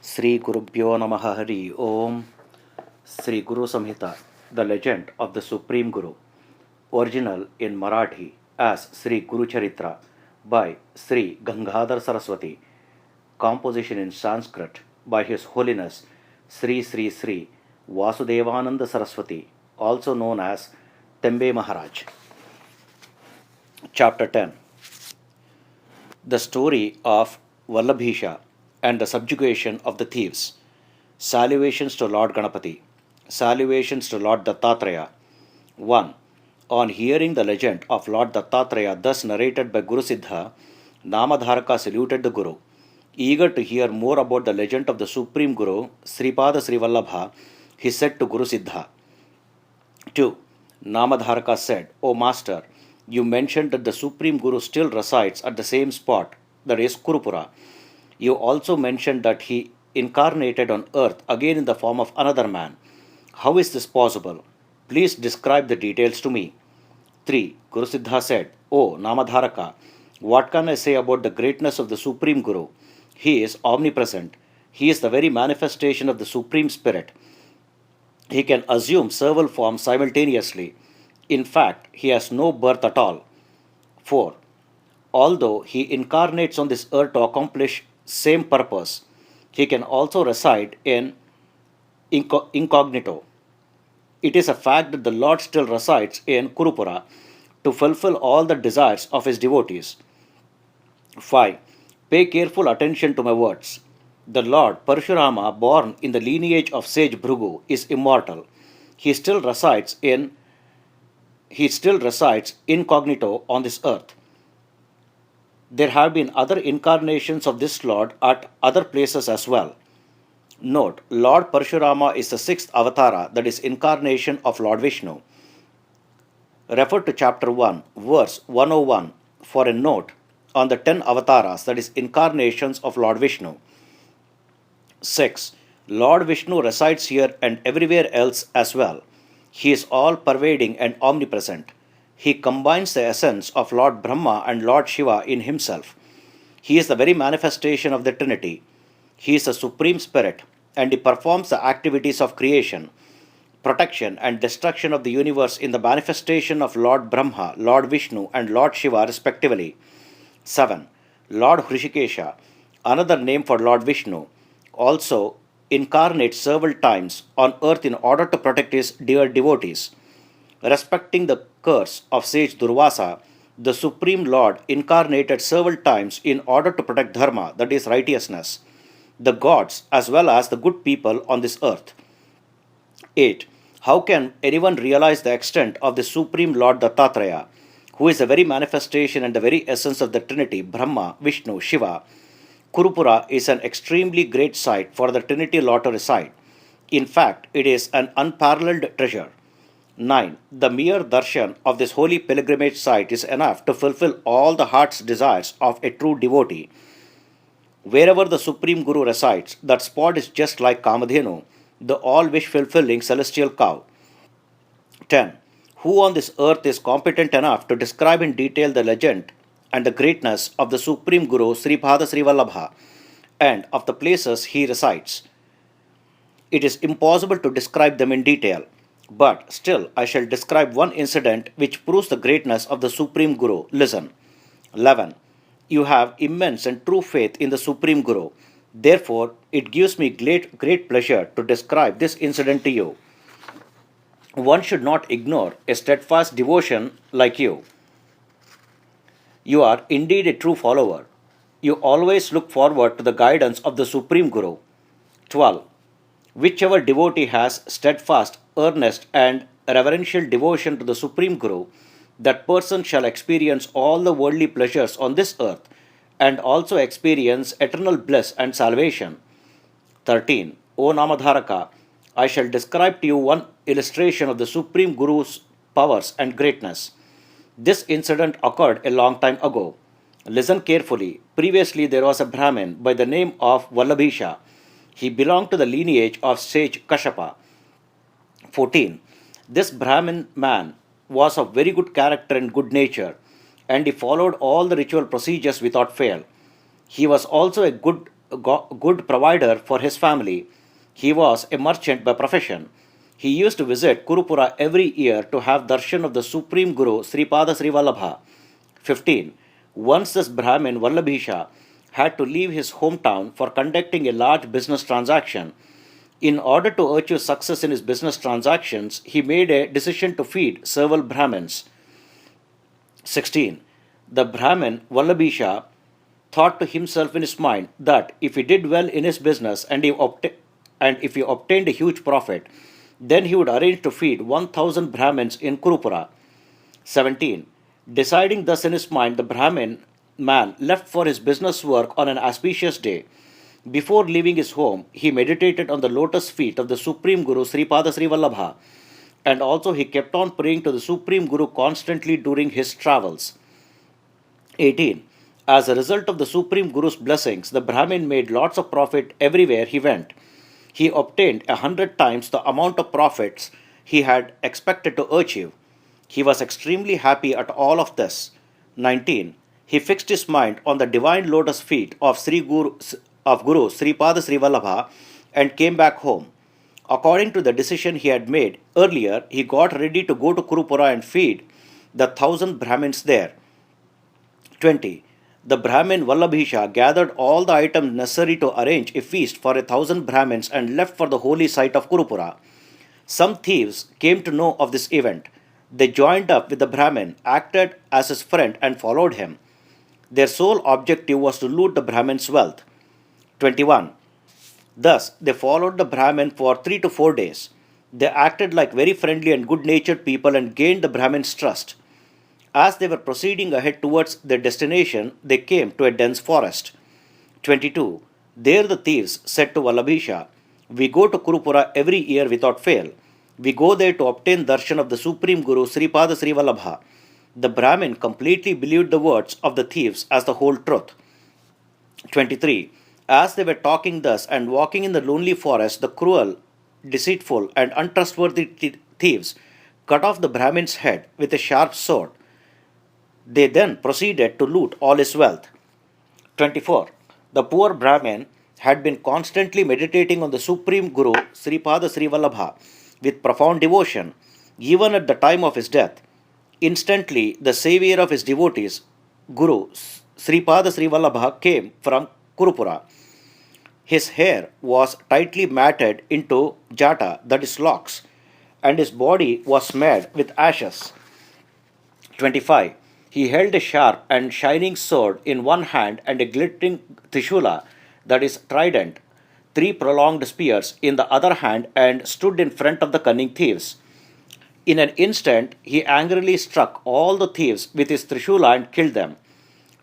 Sri Gurubhyo Namaha Hari Om. Sri Guru Samhita, the legend of the Supreme Guru, original in Marathi as Sri Guru Charitra by Sri Gangadhara Saraswati, composition in Sanskrit by His Holiness Sri Vasudevananda Saraswati, also known as Tembe Maharaj. Chapter 10. The story of Vallabesha and the subjugation of the thieves. Salutations to Lord Ganapati. Salutations to Lord Dattatreya. 1. On hearing the legend of Lord Dattatreya thus narrated by Guru Siddha, Namadharaka saluted the Guru. Eager to hear more about the legend of the Supreme Guru, Sripada Sri Vallabha, he said to Guru Siddha. 2. Namadharaka said, O Master, you mentioned that the Supreme Guru still resides at the same spot, that is Kurupura. You also mentioned that he incarnated on earth again in the form of another man. How is this possible? Please describe the details to me. 3. Guru Siddha said, O Namadharaka, what can I say about the greatness of the Supreme Guru? He is omnipresent. He is the very manifestation of the Supreme Spirit. He can assume several forms simultaneously. In fact, he has no birth at all. 4. Although he incarnates on this earth to accomplish same purpose, he can also reside in incognito. It is a fact that the Lord still resides in Kurupura to fulfill all the desires of his devotees. 5. Pay careful attention to my words. The Lord Parshurama, born in the lineage of sage Bhrigu, is immortal. He still resides incognito on this earth. There have been other incarnations of this Lord at other places as well. Note, Lord Parshurama is the sixth avatara, that is incarnation of Lord Vishnu. Refer to chapter 1, verse 101 for a note on the 10 avatars, that is incarnations of Lord Vishnu. 6. Lord Vishnu resides here and everywhere else as well. He is all-pervading and omnipresent. He combines the essence of Lord Brahma and Lord Shiva in himself. He is the very manifestation of the Trinity. He is the Supreme Spirit, and he performs the activities of creation, protection, and destruction of the universe in the manifestation of Lord Brahma, Lord Vishnu, and Lord Shiva respectively. 7. Lord Hrishikesha, another name for Lord Vishnu, also incarnates several times on earth in order to protect his dear devotees. Respecting the curse of sage Durvasa, the Supreme Lord incarnated several times in order to protect dharma, that is righteousness, the gods as well as the good people on this earth. 8. How can anyone realize the extent of the Supreme Lord Dattatreya, who is the very manifestation and the very essence of the Trinity, Brahma, Vishnu, Shiva? Kurupura is an extremely great site for the Trinity Lord to reside. In fact, it is an unparalleled treasure. 9. The mere darshan of this holy pilgrimage site is enough to fulfill all the heart's desires of a true devotee. Wherever the Supreme Guru resides, that spot is just like Kamadhenu, the all-wish-fulfilling celestial cow. 10. Who on this earth is competent enough to describe in detail the legend and the greatness of the Supreme Guru Sripada Sri Vallabha and of the places he resides? It is impossible to describe them in detail, but still I shall describe one incident which proves the greatness of the Supreme Guru. Listen. 11. You have immense and true faith in the Supreme Guru. Therefore, it gives me great pleasure to describe this incident to you. One should not ignore a steadfast devotion like you. You are indeed a true follower. You always look forward to the guidance of the Supreme Guru. 12. Whichever devotee has steadfast, earnest, and reverential devotion to the Supreme Guru, that person shall experience all the worldly pleasures on this earth and also experience eternal bliss and salvation. 13. O Namadharaka, I shall describe to you one illustration of the Supreme Guru's powers and greatness. This incident occurred a long time ago. Listen carefully. Previously, there was a Brahmin by the name of Vallabesha. He belonged to the lineage of sage Kashyapa. 14. This Brahmin man was of very good character and good nature, and he followed all the ritual procedures without fail. He was also a good good provider for his family. He was a merchant by profession. He used to visit Kurupura every year to have darshan of the Supreme Guru Sripada Sri Vallabha. 15. Once this Brahmin Vallabesha had to leave his hometown for conducting a large business transaction. In order to achieve success in his business transactions, he made a decision to feed several Brahmins. 16. The Brahmin Vallabesha thought to himself in his mind that if he did well in his business and if he obtained a huge profit, then he would arrange to feed 1000 Brahmins in Kurupura. 17. Deciding thus in his mind, the Brahmin man left for his business work on an auspicious day. Before leaving his home, he meditated on the lotus feet of the Supreme Guru Sripada Sri Vallabha, and also he kept on praying to the Supreme Guru constantly during his travels. 18. As a result of the Supreme Guru's blessings, the Brahmin made lots of profit everywhere he went. He obtained 100 times the amount of profits he had expected to achieve. He was extremely happy at all of this. 19. He fixed his mind on the divine lotus feet of Guru Sripada Sri Vallabha and came back home. According to the decision he had made earlier, he got ready to go to Kurupura and feed the 1000 Brahmins there. 20. The Brahmin Vallabesha gathered all the items necessary to arrange a feast for 1000 Brahmins and left for the holy site of Kurupura. Some thieves came to know of this event. They joined up with the Brahmin, acted as his friend, and followed him. Their sole objective was to loot the Brahmin's wealth. 21. Thus, they followed the Brahmin for 3 to 4 days. They acted like very friendly and good-natured people and gained the Brahmin's trust. As they were proceeding ahead towards their destination, they came to a dense forest. 22. There the thieves said to Vallabesha, "We go to Kurupura every year without fail. We go there to obtain darshan of the Supreme Guru Sripada Sri Vallabha." The Brahmin completely believed the words of the thieves as the whole truth. 23. As they were talking thus and walking in the lonely forest, the cruel, deceitful, and untrustworthy thieves cut off the Brahmin's head with a sharp sword. They then proceeded to loot all his wealth. 24. The poor Brahmin had been constantly meditating on the Supreme Guru Sripada Sri Vallabha with profound devotion, even at the time of his death. Instantly, the savior of his devotees, Guru Sripada Sri Vallabha, came from Kurupura. His hair was tightly matted into jata, that is locks, and his body was smeared with ashes. 25. He held a sharp and shining sword in one hand and a glittering trishula, that is trident, 3 prolonged spears in the other hand, and stood in front of the cunning thieves. In an instant, he angrily struck all the thieves with his trishula and killed them.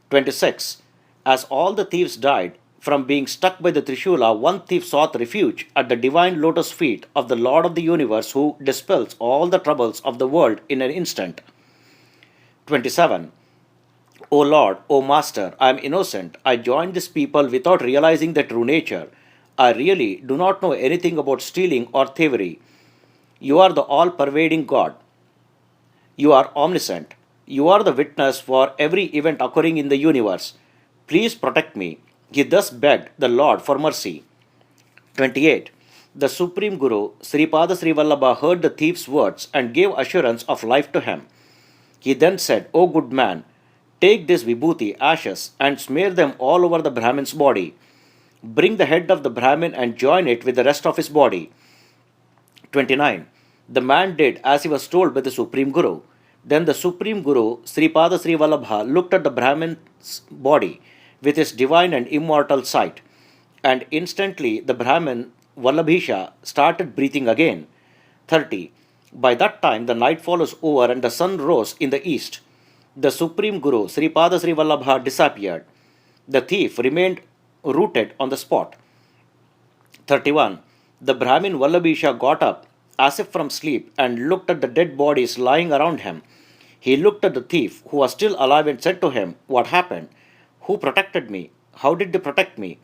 26. As all the thieves died from being struck by the trishula, one thief sought refuge at the divine lotus feet of the Lord of the universe, who dispels all the troubles of the world in an instant. 27. O Lord, O Master, I am innocent. I joined this people without realizing their true nature. I really do not know anything about stealing or thievery. You are the all-pervading God. You are omniscient. You are the witness for every event occurring in the universe. Please protect me. He thus begged the Lord for mercy. 28. The Supreme Guru, Sripada Sri Vallabha, heard the thief's words and gave assurance of life to him. He then said, "O good man, take this vibhuti, ashes, and smear them all over the Brahmin's body. Bring the head of the Brahmin and join it with the rest of his body." 29. The man did as he was told by the Supreme Guru. Then the Supreme Guru, Sripada Sri Vallabha, looked at the Brahmin's body with his divine and immortal sight, and instantly the Brahmin Vallabesha started breathing again. 30. By that time the nightfall was over and the sun rose in the east. The Supreme Guru, Sripada Sri Vallabha, disappeared. The thief remained rooted on the spot. 31. The Brahmin Vallabesha got up as if from sleep and looked at the dead bodies lying around him. He looked at the thief, who was still alive, and said to him, "What happened? Who protected me? How did they protect me?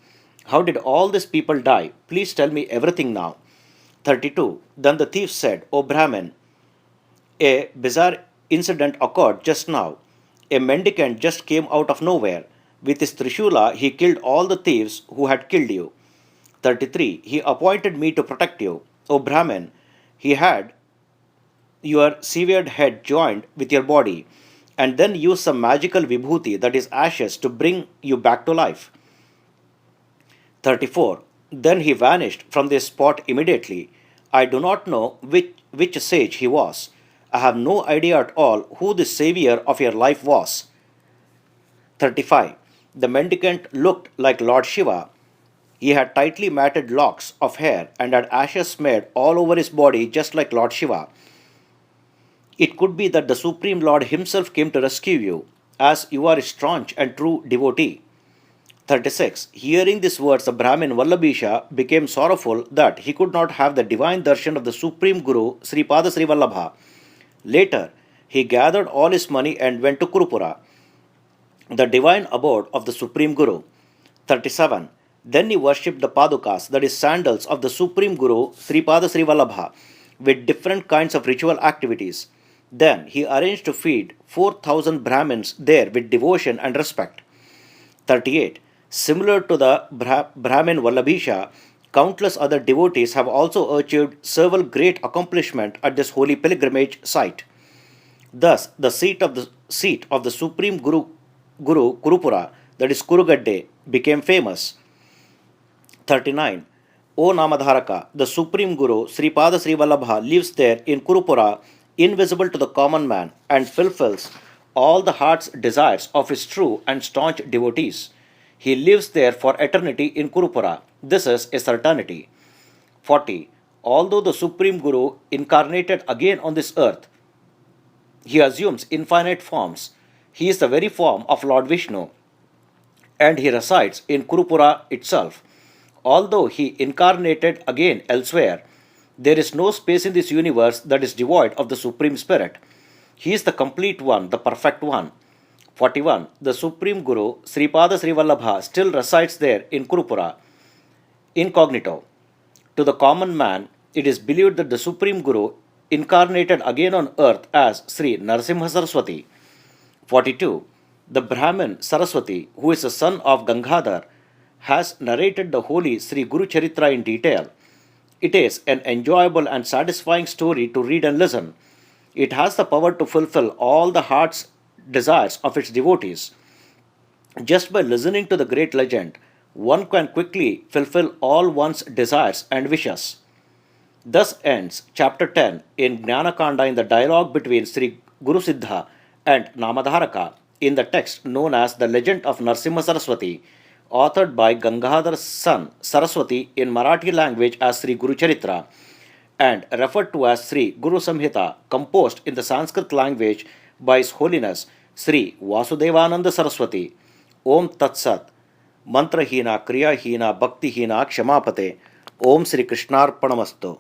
How did all these people die? Please tell me everything now." 32. Then the thief said, "O Brahmin, a bizarre incident occurred just now. A mendicant just came out of nowhere. With his Trishula, he killed all the thieves who had killed you. 33. He appointed me to protect you. O Brahmin, he had your severed head joined with your body, and then used some magical vibhuti, that is ashes, to bring you back to life. 34. Then he vanished from this spot immediately. I do not know which sage he was. I have no idea at all who the savior of your life was. 35. The mendicant looked like Lord Shiva. He had tightly matted locks of hair and had ashes smeared all over his body just like Lord Shiva. It could be that the Supreme Lord himself came to rescue you, as you are a staunch and true devotee. 36. Hearing these words, the Brahmin Vallabesha became sorrowful that he could not have the divine darshan of the Supreme Guru Sri Pada Sri Vallabha. Later, he gathered all his money and went to Kurupura, the divine abode of the Supreme Guru. 37. Then he worshipped the Padukas, that is sandals of the Supreme Guru Sri Pada Sri Vallabha, with different kinds of ritual activities. Then he arranged to feed 4,000 Brahmins there with devotion and respect. 38. Similar to the Brahmin Vallabesha, countless other devotees have also achieved several great accomplishments at this holy pilgrimage site. Thus, the seat of the Supreme Guru Kurupura, that is Kurugadde, became famous. 39. O Namadharaka, the Supreme Guru Sri Pada Sri Vallabha lives there in Kurupura, invisible to the common man, and fulfills all the heart's desires of his true and staunch devotees. He lives there for eternity in Kurupura. This is a certainty. 40. Although the Supreme Guru incarnated again on this earth, he assumes infinite forms. He is the very form of Lord Vishnu, and he resides in Kurupura itself. Although he incarnated again elsewhere, there is no space in this universe that is devoid of the Supreme Spirit. He is the complete one, the perfect one. 41. The Supreme Guru, Sri Pada Sri Vallabha, still resides there in Kurupura, incognito. To the common man, it is believed that the Supreme Guru incarnated again on earth as Sri Narasinhaswamy Saraswati. 42. The Brahmin Saraswati, who is the son of Gangadhara, has narrated the holy Sri Guru Charitra in detail. It is an enjoyable and satisfying story to read and listen. It has the power to fulfill all the heart's desires of its devotees. Just by listening to the great legend, one can quickly fulfill all one's desires and wishes. Thus ends chapter 10 in Jnana Kanda in the dialogue between Sri Guru Siddha and Namadharaka in the text known as The Legend of Narasimha Saraswati, authored by Gangadhara's son Saraswati in Marathi language as Sri Guru Charitra, and referred to as Sri Guru Samhita, composed in the Sanskrit language by His Holiness Sri Vasudevananda Saraswati. Om Tat Sat. Mantrahina, Kriyahina, Bhaktihina, Kshamapate. Om Sri Krishnarpanamastu.